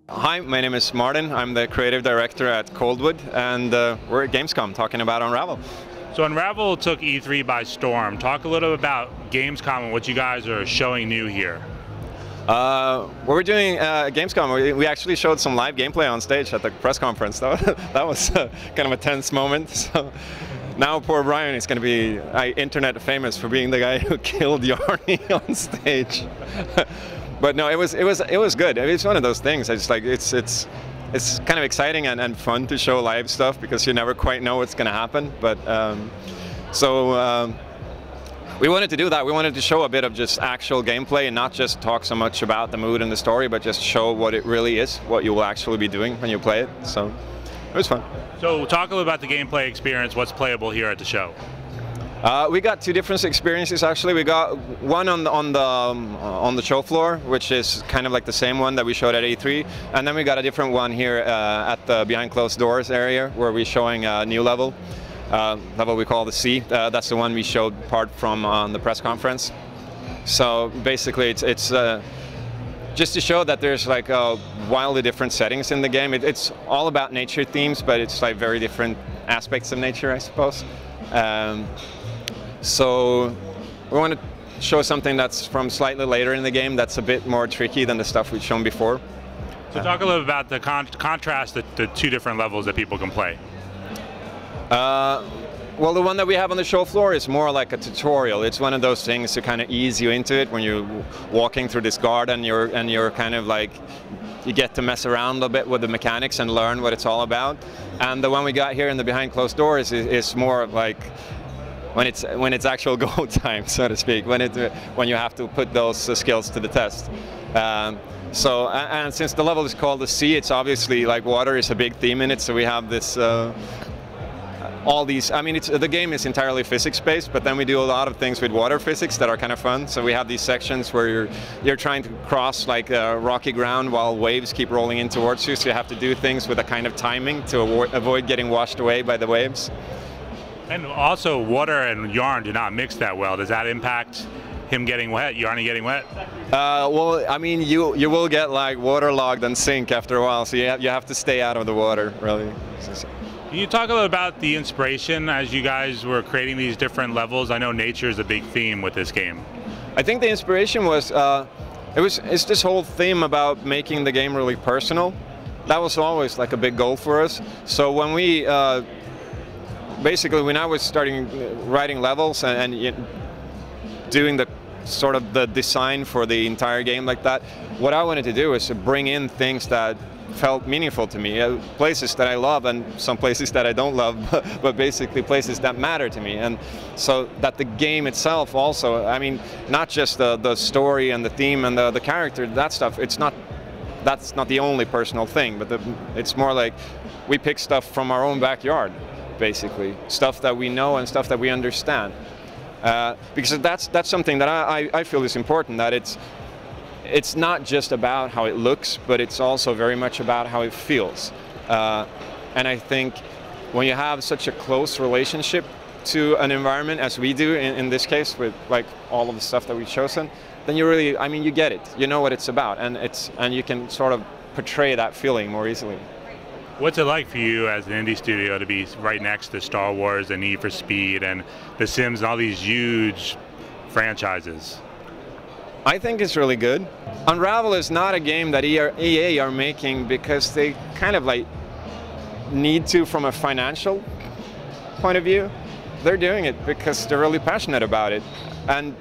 Hi, my name is Martin. I'm the creative director at Coldwood, and we're at Gamescom talking about Unravel. So Unravel took E3 by storm. Talk a little about Gamescom and what you guys are showing new here. What we're doing at Gamescom, we actually showed some live gameplay on stage at the press conference. That was kind of a tense moment. So now poor Brian is going to be internet famous for being the guy who killed Yarny on stage. But no, it was good. It's one of those things. I just like it's kind of exciting and fun to show live stuff because you never quite know what's going to happen. But we wanted to do that. We wanted to show a bit of just actual gameplay and not just talk so much about the mood and the story, but just show what it really is, what you will actually be doing when you play it. So it was fun. So talk a little about the gameplay experience. What's playable here at the show? We got two different experiences actually. We got one on the show floor, which is kind of like the same one that we showed at E3, and then we got a different one here at the behind closed doors area where we're showing a new level we call the C. That's the one we showed part from on the press conference. So basically, it's just to show that there's like wildly different settings in the game. It's all about nature themes, but it's like very different aspects of nature, I suppose. So we want to show something that's from slightly later in the game that's a bit more tricky than the stuff we've shown before. So talk a little about the contrast, the two different levels that people can play. Well, the one that we have on the show floor is more like a tutorial. It's one of those things to kind of ease you into it when you're walking through this garden and you're kind of like, you get to mess around a bit with the mechanics and learn what it's all about. And the one we got here in the behind closed doors is more like when it's actual go time, so to speak, when you have to put those skills to the test. So and since the level is called the sea, it's obviously like water is a big theme in it. So we have this all these. I mean, the game is entirely physics-based, but then we do a lot of things with water physics that are kind of fun. So we have these sections where you're trying to cross like rocky ground while waves keep rolling in towards you. So you have to do things with a kind of timing to avoid getting washed away by the waves. And also, water and yarn do not mix that well. Does that impact him getting wet, Yarny getting wet? Well, I mean, you will get like waterlogged and sink after a while, so you have to stay out of the water, really. Can you talk a little about the inspiration as you guys were creating these different levels? I know nature is a big theme with this game. I think the inspiration was, it's this whole theme about making the game really personal. That was always like a big goal for us. So when we basically, when I was starting writing levels and doing the sort of the design for the entire game like that, what I wanted to do is to bring in things that felt meaningful to me, places that I love and some places that I don't love, but basically places that matter to me. And so that the game itself also, I mean, not just the story and the theme and the character, that stuff, that's not the only personal thing, but it's more like we pick stuff from our own backyard. Basically, stuff that we know and stuff that we understand, because that's something that I feel is important. That it's not just about how it looks, but it's also very much about how it feels. And I think when you have such a close relationship to an environment as we do in this case with like all of the stuff that we've chosen, then you really, I mean, you get it. You know what it's about, and you can sort of portray that feeling more easily. What's it like for you as an indie studio to be right next to Star Wars and Need for Speed and The Sims and all these huge franchises? I think it's really good. Unravel is not a game that EA are making because they kind of like need to from a financial point of view. They're doing it because they're really passionate about it. And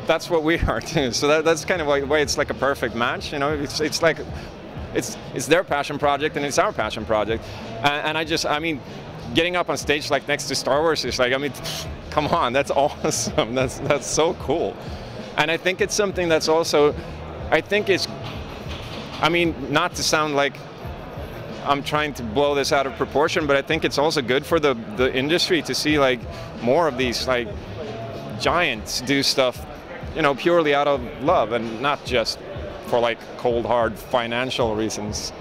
that's what we are too. So that's kind of like why it's like a perfect match. You know, it's like it's their passion project and it's our passion project. And I mean, getting up on stage like next to Star Wars is like, I mean, come on, that's awesome. That's so cool. And I think it's something that's also, I think it's, I mean, not to sound like I'm trying to blow this out of proportion, but I think it's also good for the industry to see like more of these like giants do stuff, you know, purely out of love and not just for like cold hard financial reasons.